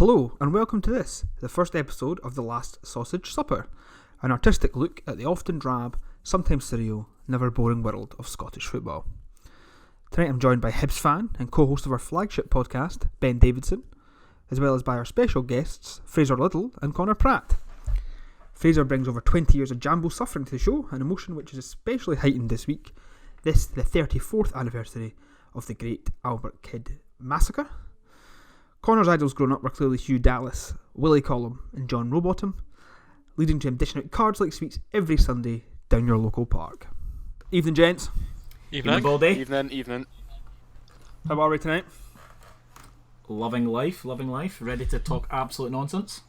Hello and welcome to this, the first episode of The Last Sausage Supper, an artistic look at the often drab, sometimes surreal, never boring world of Scottish football. Tonight I'm joined by Hibs fan and co-host of our flagship podcast, Ben Davidson, as well as by our special guests, Fraser Liddle and Connor Pratt. Fraser brings over 20 years of Jambo suffering to the show, an emotion which is especially heightened this week, the 34th anniversary of the great Albert Kidd massacre. Connor's idols growing up were clearly Hugh Dallas, Willie Collum and John Rowbottom, leading to him dishing out cards like sweets every Sunday down your local park. Evening, gents. Evening, Baldy. Evening. How are we tonight? Loving life, ready to talk absolute nonsense.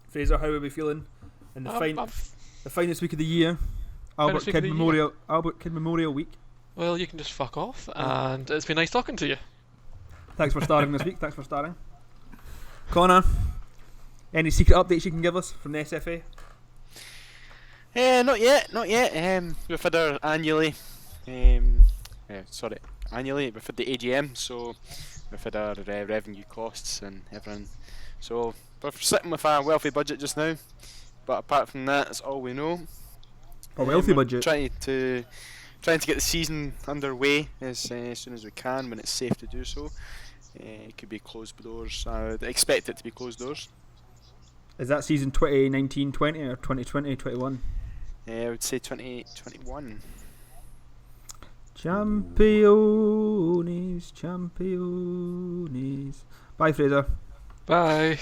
Fraser, how are we feeling in the finest week of the year? Albert Kidd Memorial Week. Well, you can just fuck off, and it's been nice talking to you. Thanks for starting this week. Connor, any secret updates you can give us from the SFA? Not yet. We've had our annually, we've had the AGM, so we've had our revenue costs and everything. So we're sitting with a wealthy budget just now, but apart from that, that's all we know. A wealthy budget? Trying to get the season underway as soon as we can when it's safe to do so. It could be closed doors. I would expect it to be closed doors. Is that season 2019-20 or 2020-21? I would say 2021. Champions. Bye, Fraser. Bye.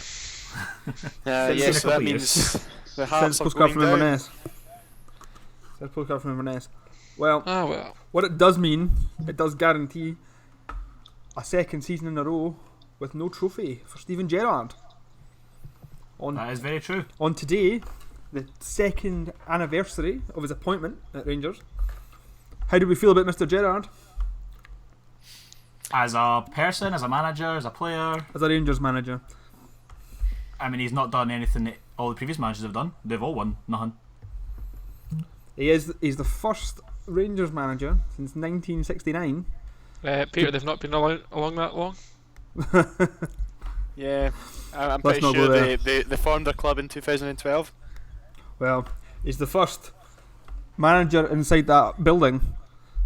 Yes, so that means the Hearts are going down. Says postcard from Inverness. Well, well. what it does mean, it does guarantee a second season in a row with no trophy for Steven Gerrard. That is very true. On today, the second anniversary of his appointment at Rangers. How do we feel about Mr. Gerrard? As a person, as a manager, as a player. As a Rangers manager. I mean, he's not done anything that all the previous managers have done. They've all won nothing. He's the first Rangers manager since 1969. Peter, they've not been along that long. Yeah, I'm pretty sure they formed their club in 2012. Well, he's the first manager inside that building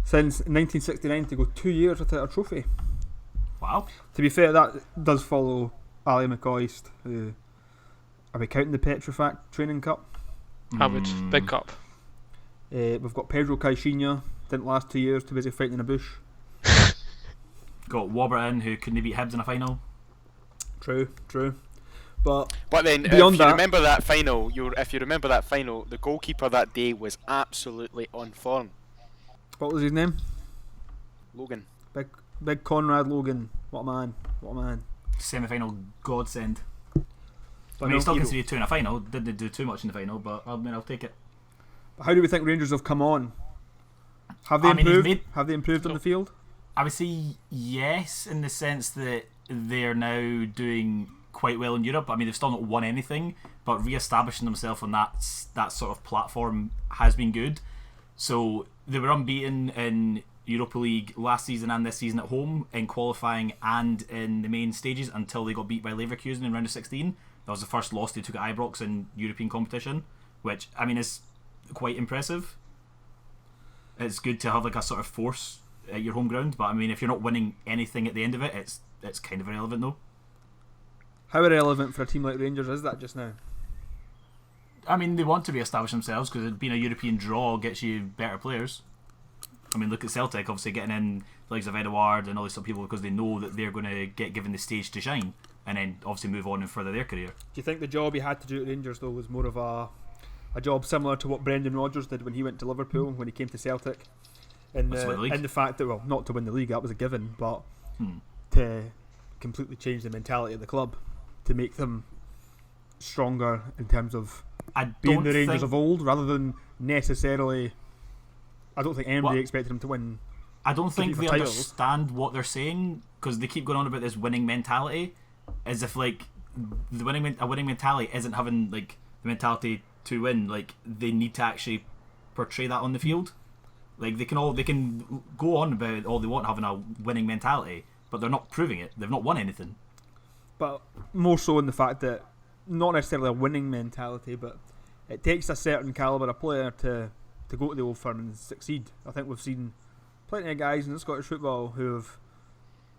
since 1969 to go 2 years without a trophy. Wow. To be fair, that does follow Ali McCoist. Are we counting the Petrofac Training Cup? Average, big cup. We've got Pedro Caixinha, didn't last 2 years, too busy fighting in a bush. Got Warburton, who couldn't beat Hibs in a final. True. But then, if you remember that final, the goalkeeper that day was absolutely on form. What was his name? Logan. Big Conrad Logan. What a man. Semi-final godsend. I mean, no, he still conceded 2 in a final. Didn't do too much in the final, but I'll take it. How do we think Rangers have come on? Have they improved on the field? I would say yes, in the sense that they're now doing quite well in Europe. I mean, they've still not won anything, but re-establishing themselves on that sort of platform has been good. So they were unbeaten in Europa League last season and this season at home, in qualifying and in the main stages, until they got beat by Leverkusen in round of 16. That was the first loss they took at Ibrox in European competition, which, I mean, is quite impressive. It's good to have like a sort of force at your home ground, but I mean, if you're not winning anything at the end of it, it's kind of irrelevant though. How irrelevant for a team like Rangers is that just now? I mean, they want to re-establish themselves because being a European draw gets you better players. I mean, look at Celtic, obviously getting in the likes of Edouard and all these people because they know that they're going to get given the stage to shine, and then obviously move on and further their career. Do you think the job he had to do at Rangers though was more of a job similar to what Brendan Rodgers did when he went to Liverpool, when he came to Celtic? In the fact that, well, not to win the league, that was a given, but to completely change the mentality of the club, to make them stronger in terms of being the Rangers of old, rather than necessarily. I don't think anybody expected them to win. I don't think they understand what they're saying, because they keep going on about this winning mentality, as if like a winning mentality isn't having like the mentality to win. Like, they need to actually portray that on the field. Like, they can go on about all they want having a winning mentality, but they're not proving it. They've not won anything. but more so in the fact that not necessarily a winning mentality, but it takes a certain calibre of player to go to the Old Firm and succeed. I think we've seen plenty of guys in Scottish football who have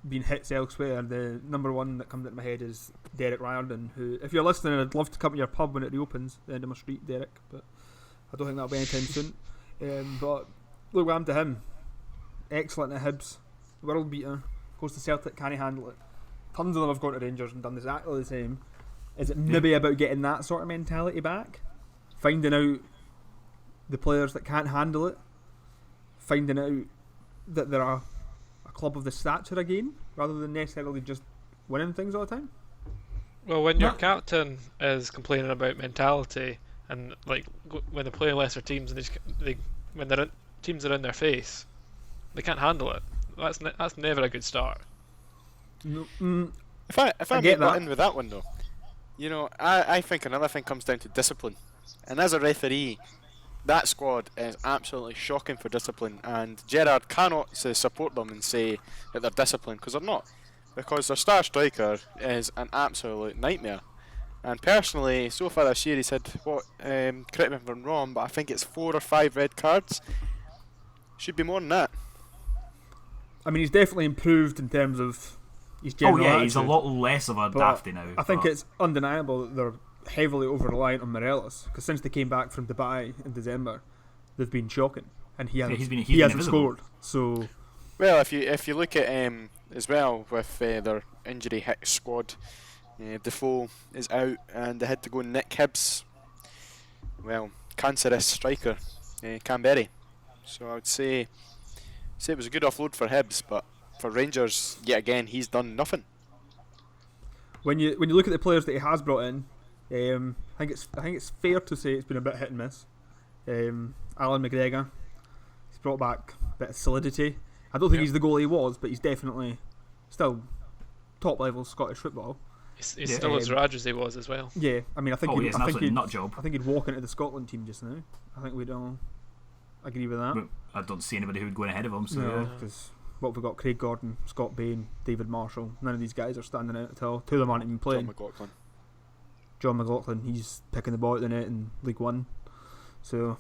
been hits elsewhere. The number one that comes into my head is Derek Riordan, who, if you're listening, I'd love to come to your pub when it reopens, the end of my street, Derek, but I don't think that'll be anytime soon. But look what happened to him. Excellent at Hibs, world beater, goes to Celtic, can't handle it. Tons of them have gone to Rangers and done exactly the same. Is it maybe about getting that sort of mentality back? Finding out the players that can't handle it? Finding out that there are a club of the stature again, rather than necessarily just winning things all the time? Well, when your captain is complaining about mentality and like when they play lesser teams and when teams are in their face, they can't handle it. That's never a good start. No, If I I may get butt that. in with that one though, I think another thing comes down to discipline. And as a referee, that squad is absolutely shocking for discipline, and Gerrard cannot support them and say that they're disciplined, because they're not. Because their star striker is an absolute nightmare. And personally, so far this year he's had, correct me if I'm wrong, but I think it's 4 or 5 red cards. Should be more than that. I mean, he's definitely improved in terms of his general attitude, he's a lot less of a but dafty now. I think it's undeniable that they're heavily over-reliant on Morelos, because since they came back from Dubai in December, they've been shocking, and he hasn't, he's been he hasn't invisible. scored. So, Well, if you look at as well with their injury hit squad, Defoe is out, and they had to go Nick Hibbs. Well, cancerous striker, Canberry. So I would say it was a good offload for Hibbs, but for Rangers, yet again, he's done nothing. when you look at the players that he has brought in, I think it's fair to say it's been a bit hit and miss. Alan McGregor, he's brought back a bit of solidity. I don't think he's the goal he was, but he's definitely still top level Scottish football. He's still as Raj as he was as well. Yeah, I mean, I think it's an absolute nut job. I think he'd walk into the Scotland team just now. I think we'd all agree with that. But I don't see anybody who'd go ahead of him. So No, because what have we got? Craig Gordon, Scott Bain, David Marshall. None of these guys are standing out at all. Two of them aren't even playing. John McLaughlin, he's picking the ball out the net in League One. So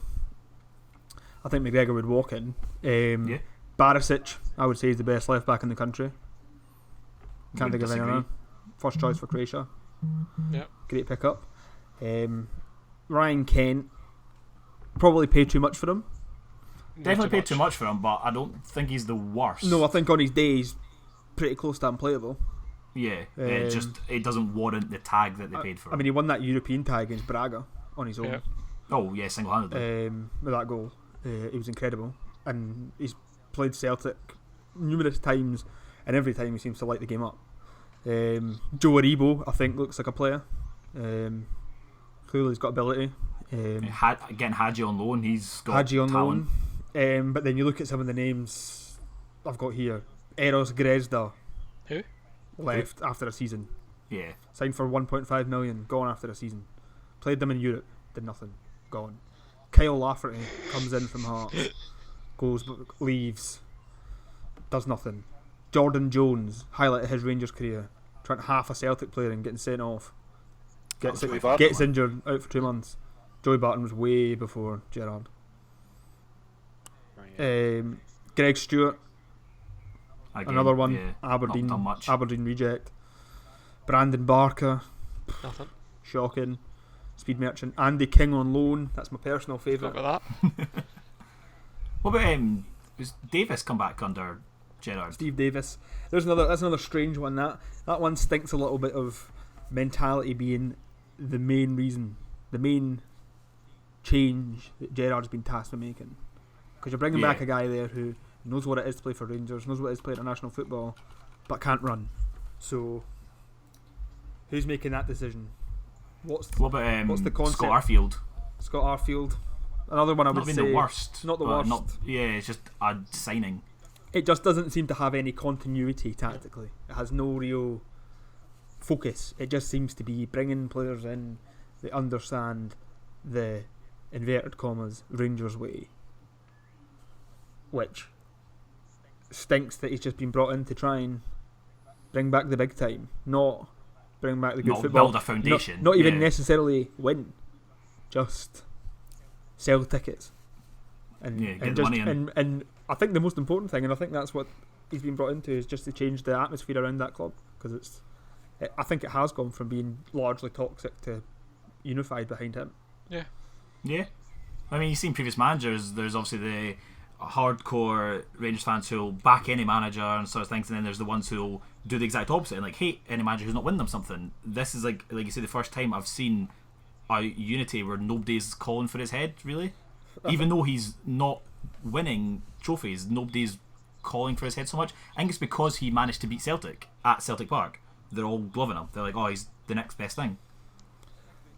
I think McGregor would walk in. Barisic, I would say, is the best left back in the country. Can't think of any other. First choice for Croatia. Yeah. Great pickup. Ryan Kent, probably paid too much for him. definitely paid too much for him, but I don't think he's the worst. No, I think on his day he's pretty close to unplayable. Yeah, it doesn't warrant the tag that they paid for him. I mean, he won that European tag against Braga on his own. Yeah. Oh yeah, single-handedly. With that goal, it was incredible, and he's played Celtic numerous times, and every time he seems to light the game up. Joe Aribo, I think, looks like a player. Clearly, he's got ability. Getting Hadji on loan, he's got Hadji on talent. loan. But then you look at some of the names I've got here. Eros Grezda. Who? Left after a season. Yeah. Signed for 1.5 million. Gone after a season. Played them in Europe. Did nothing. Gone. Kyle Lafferty comes in from Hearts. Goes, leaves. Does nothing. Jordan Jones, highlight of his Rangers career. Trying to half a Celtic player and getting sent off. Gets injured, out for 2 months. Joey Barton was way before Gerrard. Greg Stewart, Again, another one. yeah, Aberdeen, not done much. Aberdeen reject. Brandon Barker, Nothing. shocking. Speed Merchant. Andy King on loan. That's my personal favourite. Got that. What about was Davis come back under Gerrard? Steve Davis. That's another strange one. That one stinks a little bit of mentality being the main reason, the main change that Gerrard's been tasked with making. Because you're bringing back a guy there who knows what it is to play for Rangers, knows what it is to play international football, but can't run. So, who's making that decision? What about the concept? Scott Arfield? Scott Arfield. Another one I would Not been say. the worst. Not the but worst. It's just a signing. It just doesn't seem to have any continuity tactically. It has no real focus. It just seems to be bringing players in that understand the inverted commas Rangers way, which stinks that he's just been brought in to try and bring back the big time, not bring back the good Not football. build a foundation. Not even necessarily win, just sell tickets. And get the money in. And I think the most important thing, and I think that's what he's been brought into, is just to change the atmosphere around that club, because I think it has gone from being largely toxic to unified behind him. Yeah. I mean, you've seen previous managers. There's obviously the hardcore Rangers fans who'll back any manager and sort of things, and then there's the ones who'll do the exact opposite and like hate any manager who's not winning them something. This is like you say, the first time I've seen a unity where nobody's calling for his head, really. Even though he's not winning trophies, nobody's calling for his head so much. I think it's because he managed to beat Celtic at Celtic Park. They're all loving him. They're like, oh, he's the next best thing.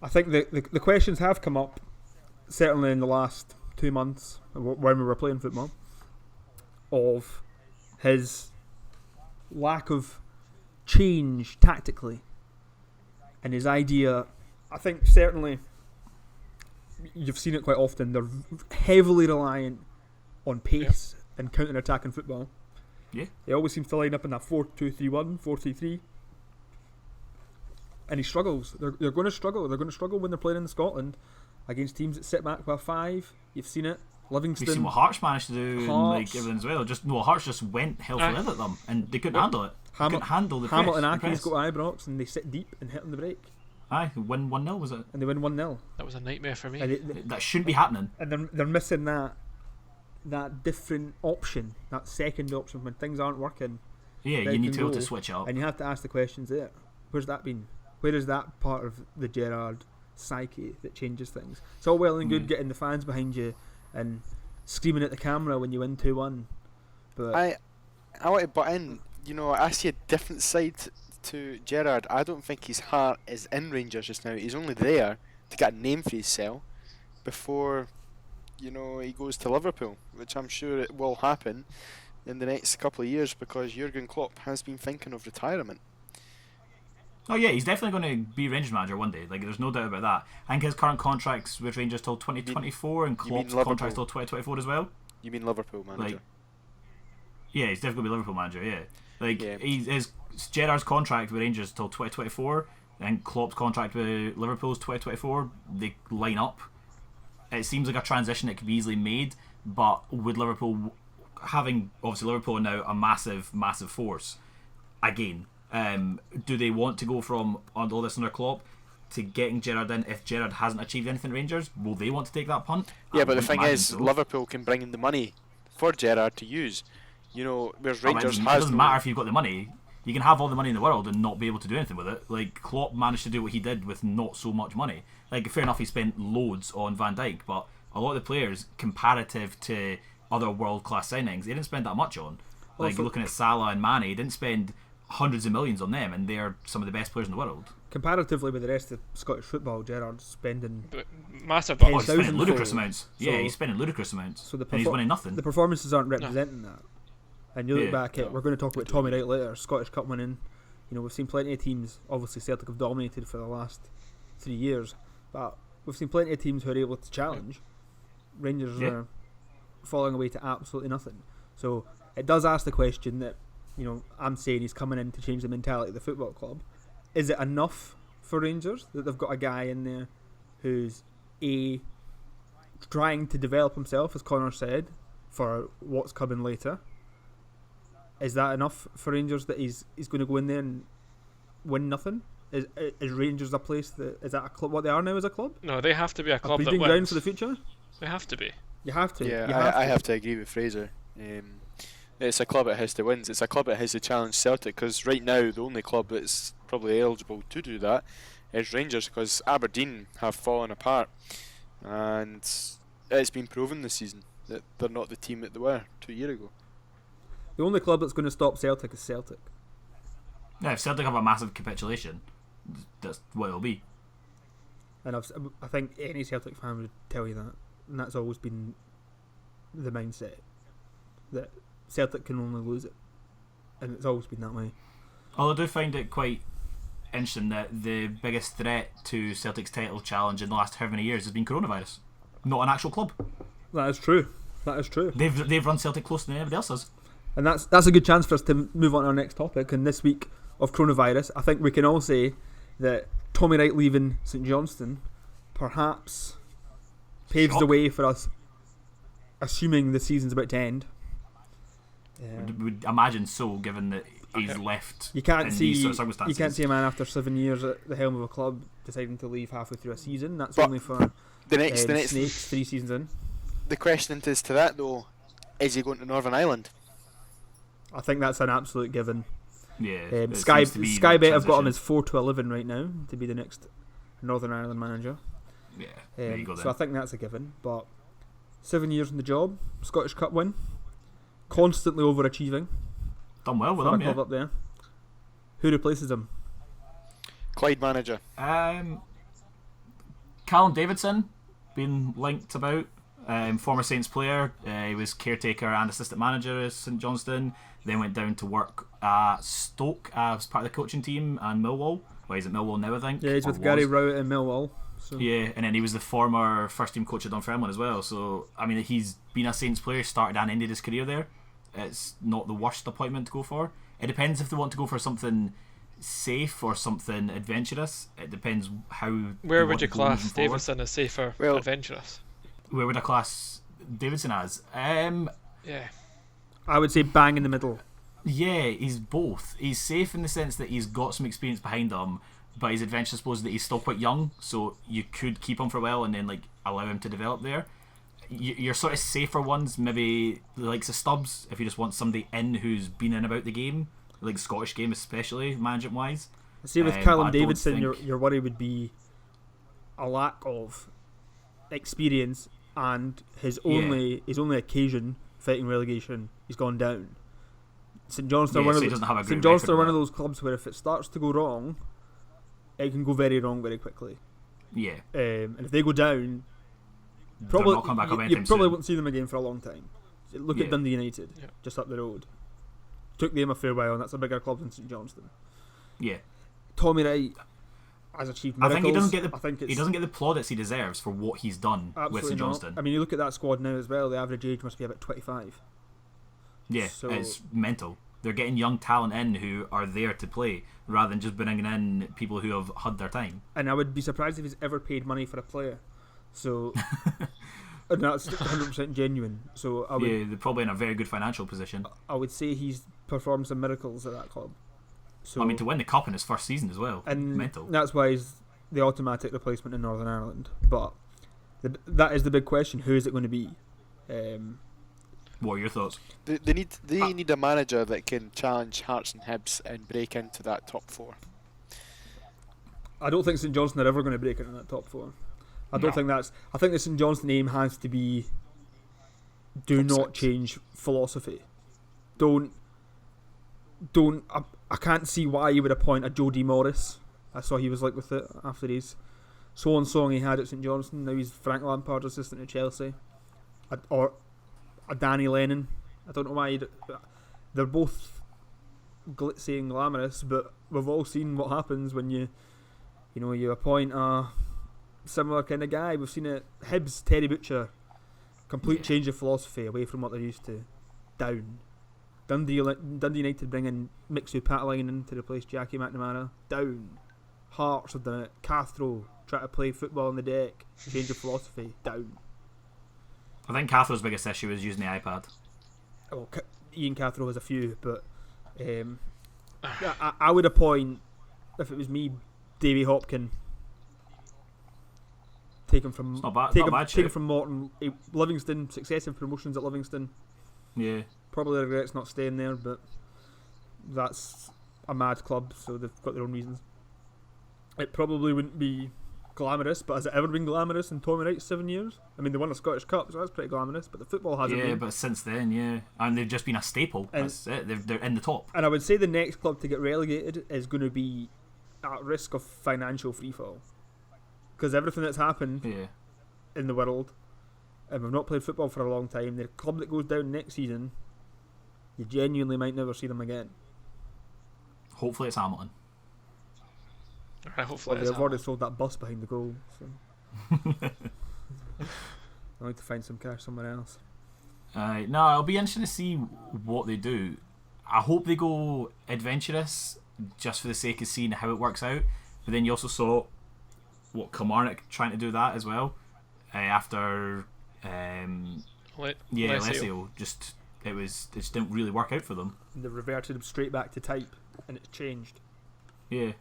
I think the questions have come up, certainly in the last 2 months when we were playing football, of his lack of change tactically and his idea. I think certainly you've seen it quite often. They're heavily reliant on pace and counter-attacking football. Yeah. He always seems to line up in that 4-2-3-1, 4-3-3. And he struggles. They're going to struggle. They're going to struggle when they're playing in Scotland against teams that sit back by 5. You've seen it. Livingston. We've seen what Hearts managed to do, and like Hearts. everything as well. Hearts just went hell for leather at them, and they couldn't handle it. They couldn't handle the Hamilton press. Acke's got Ibrox, and they sit deep and hit on the break. Aye, win 1-0 was it? And they win 1-0. That was a nightmare for me. And That shouldn't be happening. And they're missing that different option, that second option when things aren't working. Yeah, they you need can to be able go. to switch up. And you have to ask the questions there. Where's that been? Where is that part of the Gerrard psyche that changes things? It's all well and good getting the fans behind you and screaming at the camera when you win 2-1. But I want to butt in. I see a different side to Gerrard. I don't think his heart is in Rangers just now. He's only there to get a name for himself before, he goes to Liverpool, which I'm sure it will happen in the next couple of years because Jurgen Klopp has been thinking of retirement. Oh yeah, he's definitely going to be Rangers manager one day. Like, there's no doubt about that. I think his current contract's with Rangers till 2024, and Klopp's contract's till 2024 as well. You mean Liverpool manager? Yeah, he's definitely going to be Liverpool manager. Yeah, Gerrard's contract with Rangers till 2024, and Klopp's contract with Liverpool's 2024. They line up. It seems like a transition that could be easily made, but with Liverpool having obviously Liverpool now a massive force again. Do they want to go from all this under Klopp to getting Gerrard in? If Gerrard hasn't achieved anything at Rangers, will they want to take that punt? Yeah, but the thing is, Liverpool can bring in the money for Gerrard to use. Whereas Rangers it doesn't matter if you've got the money. You can have all the money in the world and not be able to do anything with it. Like, Klopp managed to do what he did with not so much money. Like, fair enough, he spent loads on Van Dijk, but a lot of the players, comparative to other world-class signings, he didn't spend that much on. Like, looking at Salah and Mane, he didn't spend hundreds of millions on them, and they're some of the best players in the world. comparatively with the rest of Scottish football, Gerrard's spending massive Oh, bucks. he's spending ludicrous for- amounts. so- Yeah, he's spending ludicrous amounts. So the and he's winning nothing. The performances aren't representing that. And you look Yeah. back at, we're going to talk about Tommy Wright later, Scottish Cup winning. We've seen plenty of teams. Obviously, Celtic have dominated for the last 3 years, but we've seen plenty of teams who are able to challenge. Rangers are falling away to absolutely nothing. So it does ask the question that I'm saying he's coming in to change the mentality of the football club. Is it enough for Rangers that they've got a guy in there who's trying to develop himself, as Connor said, for what's coming later? Is that enough for Rangers that he's going to go in there and win nothing? Is Rangers a place is that a club? What they are now as a club? No, they have to be a club that breeding wins. ground for the future. They have to be. You have to. Yeah, I have to agree with Fraser. It's a club that has to win. It's a club that has to challenge Celtic, because right now the only club that's probably eligible to do that is Rangers, because Aberdeen have fallen apart, and it's been proven this season that they're not the team that they were 2 years ago. The only club that's going to stop Celtic is Celtic. Yeah, if Celtic have a massive capitulation, that's what it'll be. And I think any Celtic fan would tell you that. And that's always been the mindset, that Celtic can only lose it. And it's always been that way. Although I do find it quite interesting that the biggest threat to Celtic's title challenge in the last how many years has been coronavirus, not an actual club. That is true. That is true. They've run Celtic closer than anybody else has. And that's a good chance for us to move on to our next topic. And this week of coronavirus, I think we can all say that Tommy Wright leaving St Johnstone perhaps paves the way for us, assuming the season's about to end. Would imagine so, given that he's left. You can't in see these sort of circumstances. you can't see a man after 7 years at the helm of a club deciding to leave halfway through a season. That's But only for The next Snakes 3 seasons in. the question is to that though, is he going to Northern Ireland? I think that's an absolute given. Yeah. it Sky seems to be Sky the Bet have got him transition. as 4-11 right now to be the next Northern Ireland manager. Yeah. There you go So then. I think that's a given. But 7 years in the job, Scottish Cup win, constantly overachieving. Done well with For a him, club yeah. up there. Who replaces him? Clyde manager. Callum Davidson been linked about. Former Saints player. He was caretaker and assistant manager at St Johnstone. Then went down to work at Stoke as part of the coaching team and Millwall. Well, he's at Millwall now, I think. Yeah, he's or with Gary was. Rowett in Millwall. So. Yeah, and then he was the former first team coach at Dunfermline as well. So I mean, he's been a Saints player, started and ended his career there. It's not the worst appointment to go for. It depends if they want to go for something safe or something adventurous. It depends how. Where they would want you to go moving class forward. Davidson as safer, Well- adventurous? Where would I class Davidson as? Yeah. I would say bang in the middle. Yeah, he's both. He's safe in the sense that he's got some experience behind him, but he's adventurous, I suppose, that he's still quite young, so you could keep him for a while and then like allow him to develop there. Your sort of safer ones, maybe the likes of Stubbs, if you just want somebody in who's been in about the game, like Scottish game especially, management wise. See, with But I Callum don't Davidson, think- your worry would be a lack of experience and his only occasion fighting relegation. He's gone down. St Johnstone, Yeah, one so of he the- doesn't have a great St Johnstone are record one of with those clubs where if it starts to go wrong, it can go very wrong very quickly. Yeah, And if they go down, they're probably not coming back up you anytime probably soon. won't see them again for a long time. Look Yeah. at Dundee United, Yeah. just up the road. Took them a fair while, and that's a bigger club than St Johnstone. Yeah, Tommy Wright has achieved I miracles. think he doesn't get the I think he it's doesn't get the plaudits he deserves for what he's done with absolutely St not. Johnstone. I mean, you look at that squad now as well. The average age must be about 25. Yeah, So- it's mental. They're getting young talent in who are there to play rather than just bringing in people who have had their time. And I would be surprised if he's ever paid money for a player. So, and that's 100% genuine. So I would Yeah, they're probably in a very good financial position. I would say he's performed some miracles at that club. So I mean, to win the cup in his first season as well. and Mental. that's why he's the automatic replacement in Northern Ireland. But that is the big question: who is it going to be? What are your thoughts? They need a manager that can challenge Hearts and Hibs and break into that top four. I don't think St Johnstone are ever going to break into that top four. I don't No. think that's. I think the St Johnstone aim has to be: do Top not six. change philosophy. Don't. I can't see why you would appoint a Jody Morris. I saw he was like with it after his swan song he had at St Johnstone. Now he's Frank Lampard's assistant at Chelsea, or a Danny Lennon. I don't know why. They're both glitzy and glamorous, but we've all seen what happens when you appoint a similar kind of guy. We've seen it. Hibs, Terry Butcher, complete Yeah. change of philosophy away from what they're used to. Down. Dundee United bring in Mixu Patalainen to replace Jackie McNamara. Down. Hearts have done it. Cathro try to play football on the deck. Change of philosophy. Down. I think Cathro's biggest issue is using the iPad. Well, Ian Cathro has a few, but I would appoint, if it was me, Davy Hopkin. Take him from It's not bad. take Not him, bad take him shit. from Morton. Livingston, successive promotions at Livingston. Yeah. Probably regrets not staying there, but that's a mad club, so they've got their own reasons. It probably wouldn't be glamorous, but has it ever been glamorous in Tommy Wright's 7 years? I mean, they won a Scottish Cup, so that's pretty glamorous, but the football hasn't Yeah, been. but since then, yeah. And they've just been a staple. And- That's it. They're in the top. And I would say the next club to get relegated is going to be at risk of financial freefall. Because everything that's happened Yeah. in the world, and we've not played football for a long time, the club that goes down next season, you genuinely might never see them again. Hopefully it's Hamilton. Right, hopefully Well, it's they've already sold that bus behind the goal, so I need to find some cash somewhere else. No, it'll be interesting to see what they do. I hope they go adventurous just for the sake of seeing how it works out. But then you also saw Kilmarnock trying to do that as well after Alessio. It just didn't really work out for them. They reverted straight back to type, and it's changed. Yeah.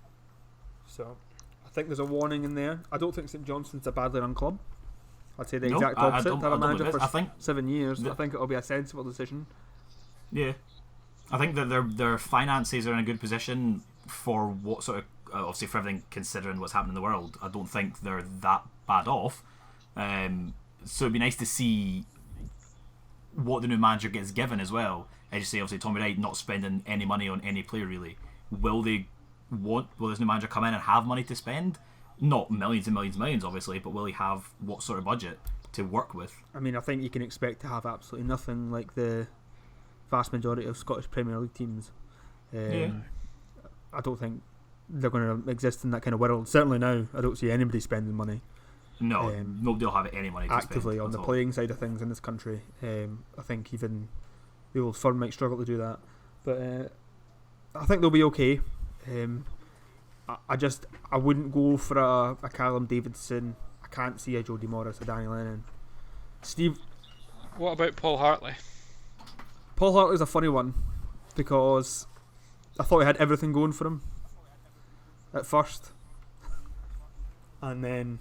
So I think there's a warning in there. I don't think St Johnstone's a badly run club. I'd say the exact opposite. They're a manager for 7 years. I think it'll be a sensible decision. Yeah, I think that their finances are in a good position for what sort of obviously for everything considering what's happening in the world. I don't think they're that bad off. So it'd be nice to see what the new manager gets given as well. As you say, obviously Tommy Wright not spending any money on any player really. Will this new manager come in and have money to spend? Not millions and millions and millions, obviously, but will he have what sort of budget to work with? I mean, I think you can expect to have absolutely nothing like the vast majority of Scottish Premier League teams. I don't think they're going to exist in that kind of world. Certainly now, I don't see anybody spending money. No, nobody will have any money to actively spend on the playing side of things in this country. I think even the old firm might struggle to do that, but I think they'll be okay. I wouldn't go for a Callum Davidson. I can't see a Jody Morris, a Danny Lennon. Steve, what about Paul Hartley? Paul Hartley's a funny one because I thought he had everything going for him at first, and then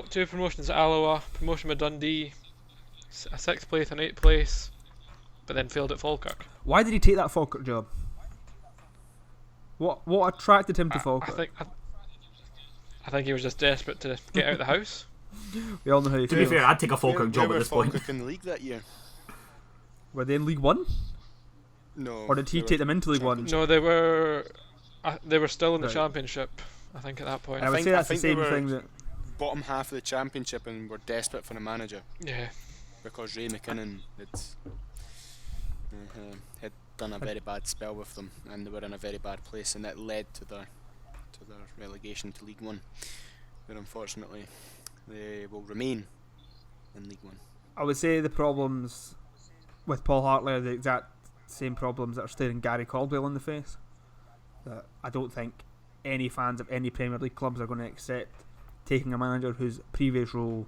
two promotions at Alloa, promotion with Dundee, a 6th place and 8th place, but then failed at Falkirk. Why did he take that Falkirk job? What attracted him to Falkirk? I think he was just desperate to get out of the house. We all know how he To feels. be fair, I'd take a Falkirk job at this point. Falkirk in the league that year? Were they in League One? No. Or did he take them into League One? No, they were still in the Championship, I think, at that point. I would say that's the same thing that bottom half of the Championship and were desperate for a manager. Yeah. Because Ray McKinnon had done a very bad spell with them, and they were in a very bad place, and that led to their relegation to League One, where unfortunately they will remain in League One. I would say the problems with Paul Hartley are the exact same problems that are staring Gary Caldwell in the face. That I don't think any fans of any Premier League clubs are going to accept taking a manager whose previous role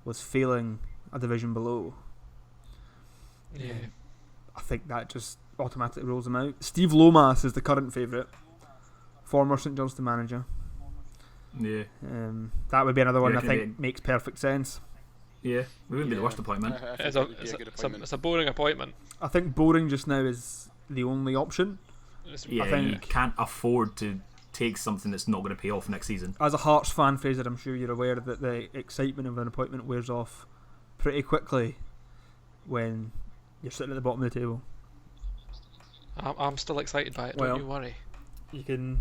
was failing a division below. Yeah. I think that just automatically rules him out. Steve Lomas is the current favourite, former St Johnstone manager. Yeah. That would be another one I think makes perfect sense. Yeah, it wouldn't be the worst appointment. It's a boring appointment. I think boring just now is the only option. I think you can't afford to take something that's not going to pay off next season. As a Hearts fan, Fraser, I'm sure you're aware that the excitement of an appointment wears off pretty quickly when you're sitting at the bottom of the table. I'm still excited by it, don't you worry. You can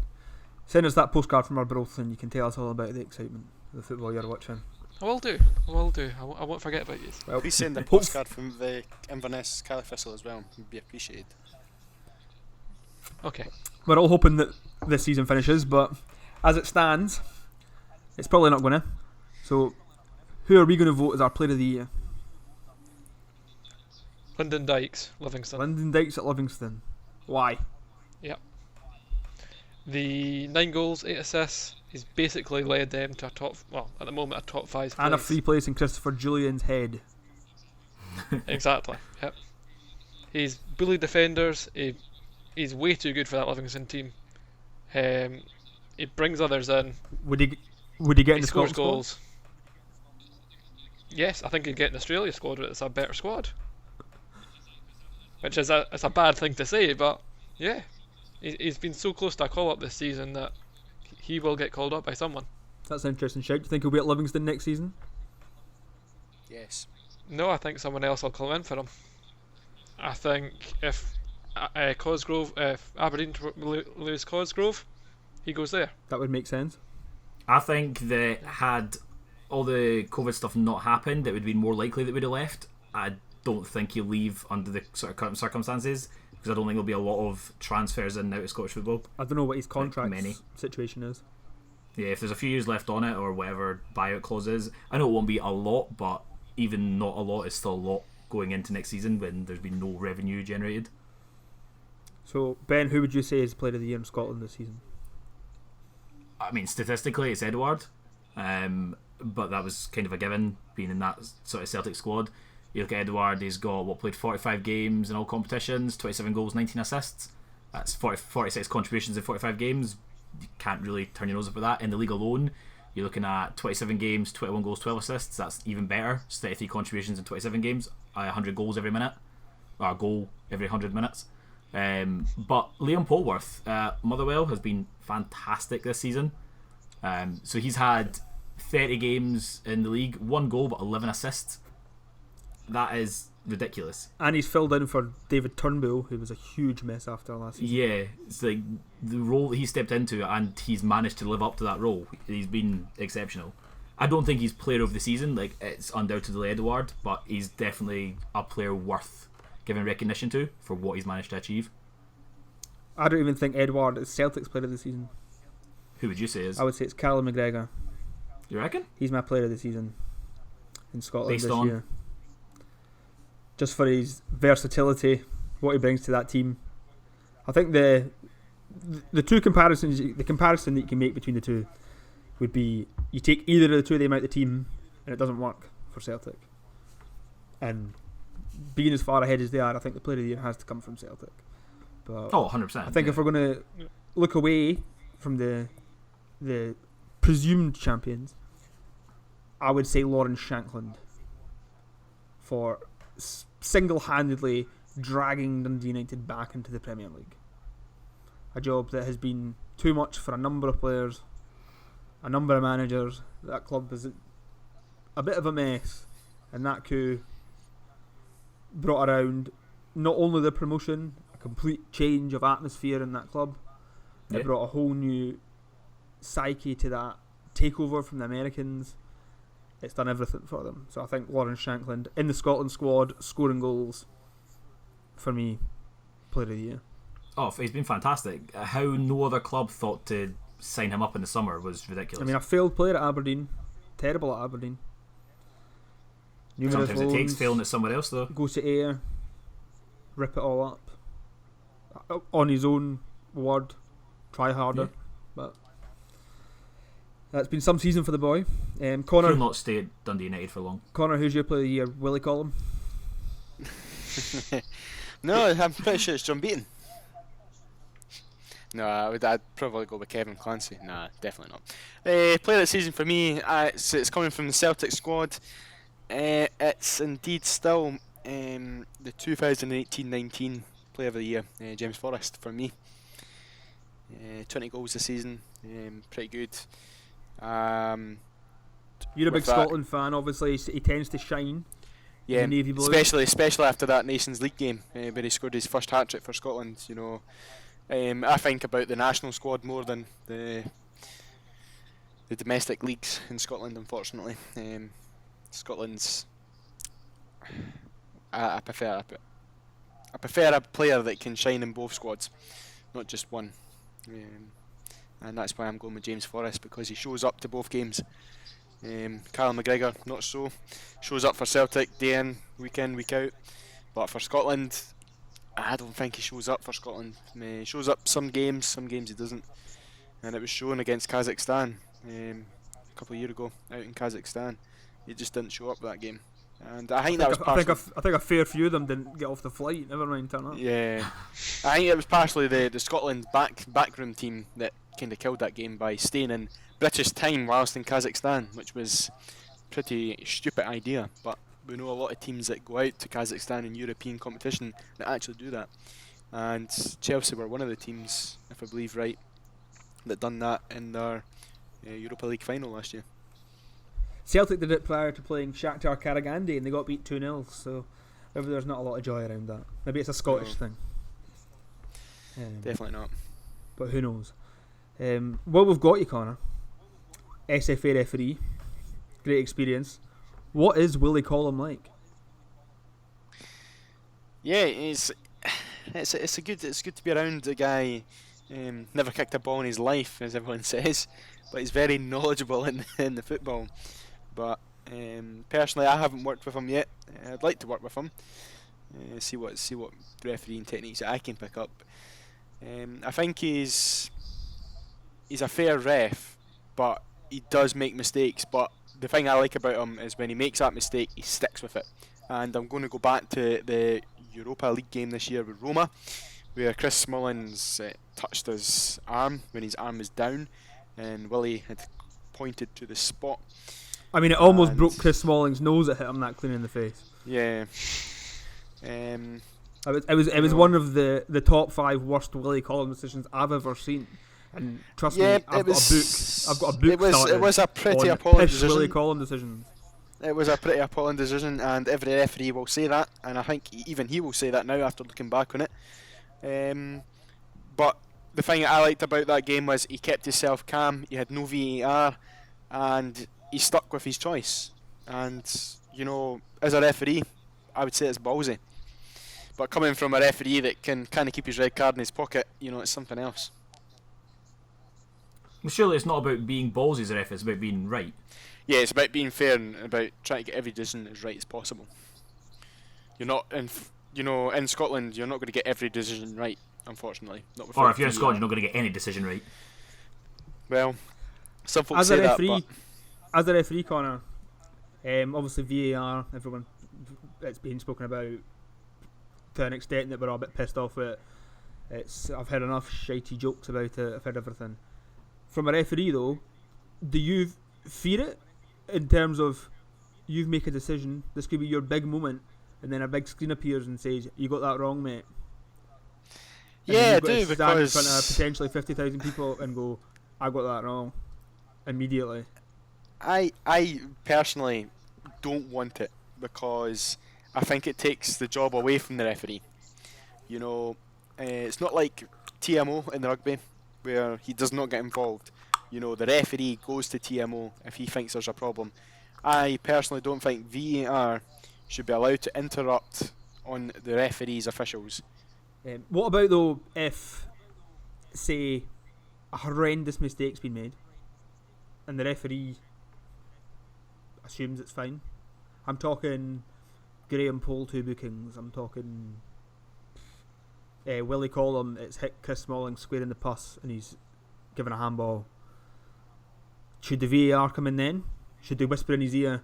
send us that postcard from Arbroath and you can tell us all about the excitement of the football you're watching. I will do. I won't forget about you. Well, please send a postcard from the Inverness Califistle as well. It would be appreciated. Okay. We're all hoping that this season finishes, but as it stands, it's probably not going to. So, who are we going to vote as our Player of the Year? Lyndon Dykes, Livingston. Lyndon Dykes at Livingston. Why? Yep. The 9 goals, 8 assists. He's basically led them to at the moment a top 5 place. And a free place in Christopher Julian's head. Exactly. Yep. He's bullied defenders. He's way too good for that Livingston team. He brings others in. Would he get in the scores Scotland goals? squad? Yes, I think he'd get in the Australia squad. It's a better squad. Which is it's a bad thing to say, but yeah, he's been so close to a call up this season that he will get called up by someone. That's an interesting shout. Do you think he'll be at Livingston next season? Yes. No, I think someone else will come in for him. I think if Aberdeen lose Cosgrove, he goes there. That would make sense. I think that had all the COVID stuff not happened, it would be more likely that we'd have left. I don't think he'll leave under the sort of current circumstances because I don't think there'll be a lot of transfers in and out of Scottish football. I don't know what his contract situation is. Yeah, if there's a few years left on it or whatever buyout clause is, I know it won't be a lot, but even not a lot is still a lot going into next season when there's been no revenue generated. So, Ben, who would you say is Player of the Year in Scotland this season? I mean, statistically, it's Edouard, but that was kind of a given, being in that sort of Celtic squad. You look at Edouard, he's got, played 45 games in all competitions, 27 goals, 19 assists. That's 46 contributions in 45 games. You can't really turn your nose up at that. In the league alone, you're looking at 27 games, 21 goals, 12 assists. That's even better. 33 contributions in 27 games, 100 goals every minute, or a goal every 100 minutes. But Liam Polworth, Motherwell, has been fantastic this season. So he's had 30 games in the league, 1 goal but 11 assists. That is ridiculous. And he's filled in for David Turnbull, who was a huge mess after last season. Yeah, it's like the role that he stepped into, and he's managed to live up to that role. He's been exceptional. I don't think he's player of the season. Like, it's undoubtedly Edouard, but he's definitely a player worth giving recognition to for what he's managed to achieve. I don't even think Edouard is Celtic's player of the season. Who would you say is? I would say it's Callum McGregor. You reckon? He's my player of the season in Scotland Based this on? year. Just for his versatility, what he brings to that team. I think the comparison that you can make between the two would be, you take either of the two of them out of the team and it doesn't work for Celtic. And being as far ahead as they are, I think the player of the year has to come from Celtic. But 100%. I think if we're going to look away from the presumed champions, I would say Lawrence Shankland for single-handedly dragging Dundee United back into the Premier League. A job that has been too much for a number of players, a number of managers. That club is a bit of a mess, and that coup brought around not only the promotion, a complete change of atmosphere in that club. It brought a whole new psyche to that takeover from the Americans. It's done everything for them. So I think Lawrence Shankland in the Scotland squad, scoring goals, for me, player of the year. Oh, he's been fantastic. How no other club thought to sign him up in the summer was ridiculous. I mean, a failed player at Aberdeen, terrible at Aberdeen. Numerous Sometimes it takes loans, failing at somewhere else, though. goes to Ayr, rip it all up. On his own word, try harder. Yeah. But that's been some season for the boy. Connor, He'll not stay at Dundee United for long. Connor, who's your player of the year? Willie Collum? No, I'm pretty sure it's John Beaton. No, I'd probably go with Kevin Clancy. Nah, definitely not. Player of the season for me, it's coming from the Celtic squad. It's indeed still the 2018-19 player of the year, James Forrest for me. 20 goals this season, pretty good. You're a big Scotland fan, obviously. He tends to shine. Yeah, the Navy Blue. especially after that Nations League game where he scored his first hat-trick for Scotland. You know, I think about the national squad more than the domestic leagues in Scotland. Unfortunately, Scotland's I prefer a player that can shine in both squads, not just one. And that's why I'm going with James Forrest, because he shows up to both games. Callum McGregor, not so. Shows up for Celtic day in, week out. But for Scotland, I don't think he shows up for Scotland. He shows up some games he doesn't. And it was shown against Kazakhstan a couple of years ago, out in Kazakhstan. He just didn't show up that game. And I think that was partially... I think a fair few of them didn't get off the flight, never mind turn up. Yeah. I think it was partially the Scotland backroom team that kind of killed that game by staying in British time whilst in Kazakhstan, which was a pretty stupid idea, but we know a lot of teams that go out to Kazakhstan in European competition that actually do that, and Chelsea were one of the teams, if I believe right, that done that in their Europa League final last year. Celtic did it prior to playing Shakhtar Karagandhi and they got beat 2-0, so maybe there's not a lot of joy around that. Maybe it's a Scottish thing. Definitely not. But who knows. Well, we've got you, Connor. SFA referee. Great experience. What is Willie Collum like? Yeah, it's good to be around a guy. Never kicked a ball in his life, as everyone says, but he's very knowledgeable in the football. But personally, I haven't worked with him yet. I'd like to work with him. See what refereeing techniques I can pick up. I think he's he's a fair ref, but he does make mistakes. But the thing I like about him is when he makes that mistake, he sticks with it. And I'm going to go back to the Europa League game this year with Roma, where Chris Smalling's touched his arm when his arm was down, and Willie had pointed to the spot. I mean, it almost broke Chris Smalling's nose. It hit him that clean in the face. Yeah. It was one of the top 5 worst Willie Collum decisions I've ever seen. And trust me, I've got a book. It was a pretty on appalling pish Willie decision. Collum decisions. It was a pretty appalling decision, and every referee will say that, and I think even he will say that now after looking back on it. But the thing I liked about that game was he kept himself calm. He had no VAR, and he stuck with his choice. And as a referee, I would say it's ballsy. But coming from a referee that can kind of keep his red card in his pocket, it's something else. Well, surely it's not about being ballsy as a ref, it's about being right. Yeah, it's about being fair and about trying to get every decision as right as possible. You're not in Scotland, you're not going to get every decision right, unfortunately. Not Or if you're in Scotland, you're not going to get any decision right. Well, some folks say that, but... As a referee, Connor, obviously VAR, everyone, it's been spoken about to an extent that we're all a bit pissed off with it. I've heard enough shitey jokes about it, I've heard everything. From a referee though, do you fear it? In terms of, you make a decision, this could be your big moment, and then a big screen appears and says, "You got that wrong, mate." And yeah, I do, because... stand in front of potentially 50,000 people and go, "I got that wrong," immediately. I personally don't want it, because I think it takes the job away from the referee. It's not like TMO in the rugby, where he does not get involved. The referee goes to TMO if he thinks there's a problem. I personally don't think VAR should be allowed to interrupt on the referee's officials. What about though if, say, a horrendous mistake's been made and the referee assumes it's fine? I'm talking Graham Poll 2 bookings, I'm talking Willie Collum, it's hit Chris Smalling square in the pus and he's given a handball. Should the VAR come in then? Should they whisper in his ear?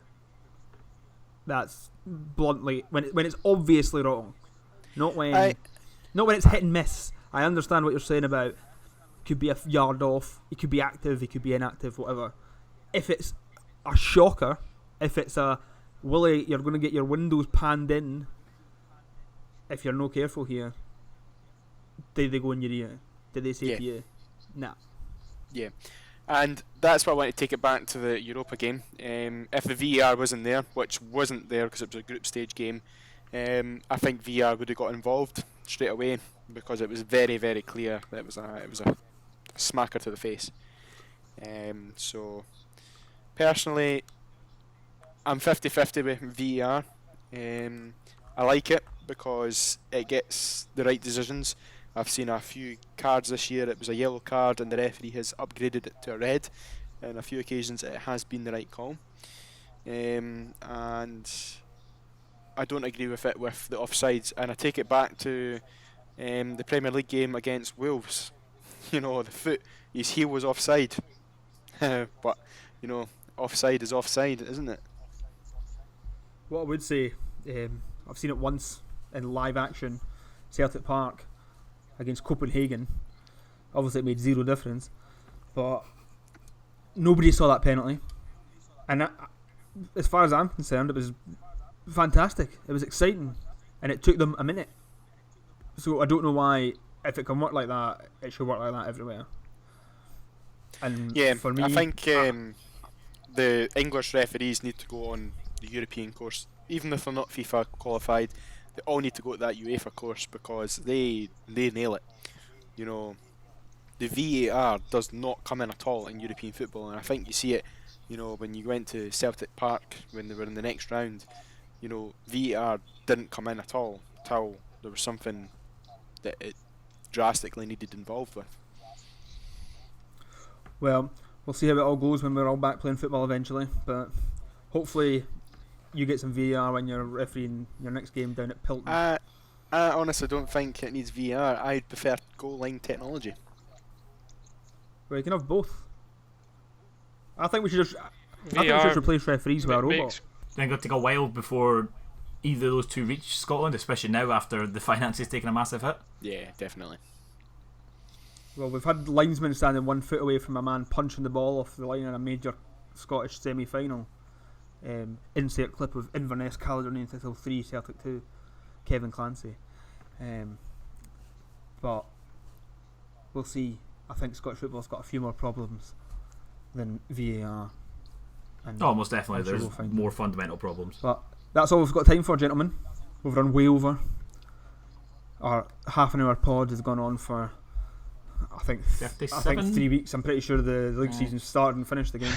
That's bluntly when it's obviously wrong, not when it's hit and miss. I understand what you're saying about it could be a yard off, it could be active, it could be inactive, whatever. If it's a shocker, if it's a Willie, you're going to get your windows panned in if you're not careful here, did they go in your ear? Did they say to you, nah? Yeah. And that's why I want to take it back to the Europa game. If the VAR wasn't there, which wasn't there because it was a group stage game, I think VAR would have got involved straight away, because it was very, very clear that it was a smacker to the face. So personally, I'm 50-50 with VAR. I like it because it gets the right decisions. I've seen a few cards this year, it was a yellow card and the referee has upgraded it to a red. On a few occasions it has been the right call. And I don't agree with it with the offsides, and I take it back to the Premier League game against Wolves. The foot, his heel was offside. But, offside is offside, isn't it? What I would say, I've seen it once in live action, Celtic Park against Copenhagen. Obviously it made zero difference, but nobody saw that penalty, and as far as I'm concerned, it was fantastic, it was exciting, and it took them a minute. So I don't know why, if it can work like that, it should work like that everywhere. And for me, I think the English referees need to go on the European course, even if they're not FIFA qualified. They all need to go to that UEFA course, because they nail it. The VAR does not come in at all in European football, and I think you see it. When you went to Celtic Park when they were in the next round, VAR didn't come in at all till there was something that it drastically needed involved with. Well, we'll see how it all goes when we're all back playing football eventually, but hopefully you get some VAR when you're refereeing your next game down at Pilton. I honestly don't think it needs VAR. I'd prefer goal line technology. Well, you can have both. I think we should just. I think we VR should replace referees with a robot. makes Then it'll take a while before either of those two reach Scotland, especially now after the finances taking a massive hit. Yeah, definitely. Well, we've had linesmen standing 1 foot away from a man punching the ball off the line in a major Scottish semi-final. Insert clip of Inverness Caledonian Thistle 3, Celtic 2, Kevin Clancy. But we'll see. I think Scottish football's got a few more problems than VAR. And Oh, most definitely. I'm sure There's we'll find more fundamental problems. But that's all we've got time for, gentlemen. We've run way over. Our half an hour pod has gone on for, I think 3 weeks. I'm pretty sure the league season started and finished the game.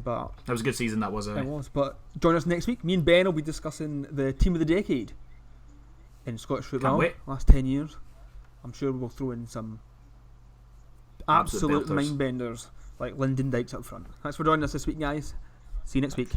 But That was a good season, that was. it was. But join us next week. Me and Ben will be discussing the team of the decade in Scottish football. wait. Last 10 years. I'm sure we'll throw in some absolute belters. mind benders like Lyndon Dykes up front. Thanks for joining us this week, guys. See you next week.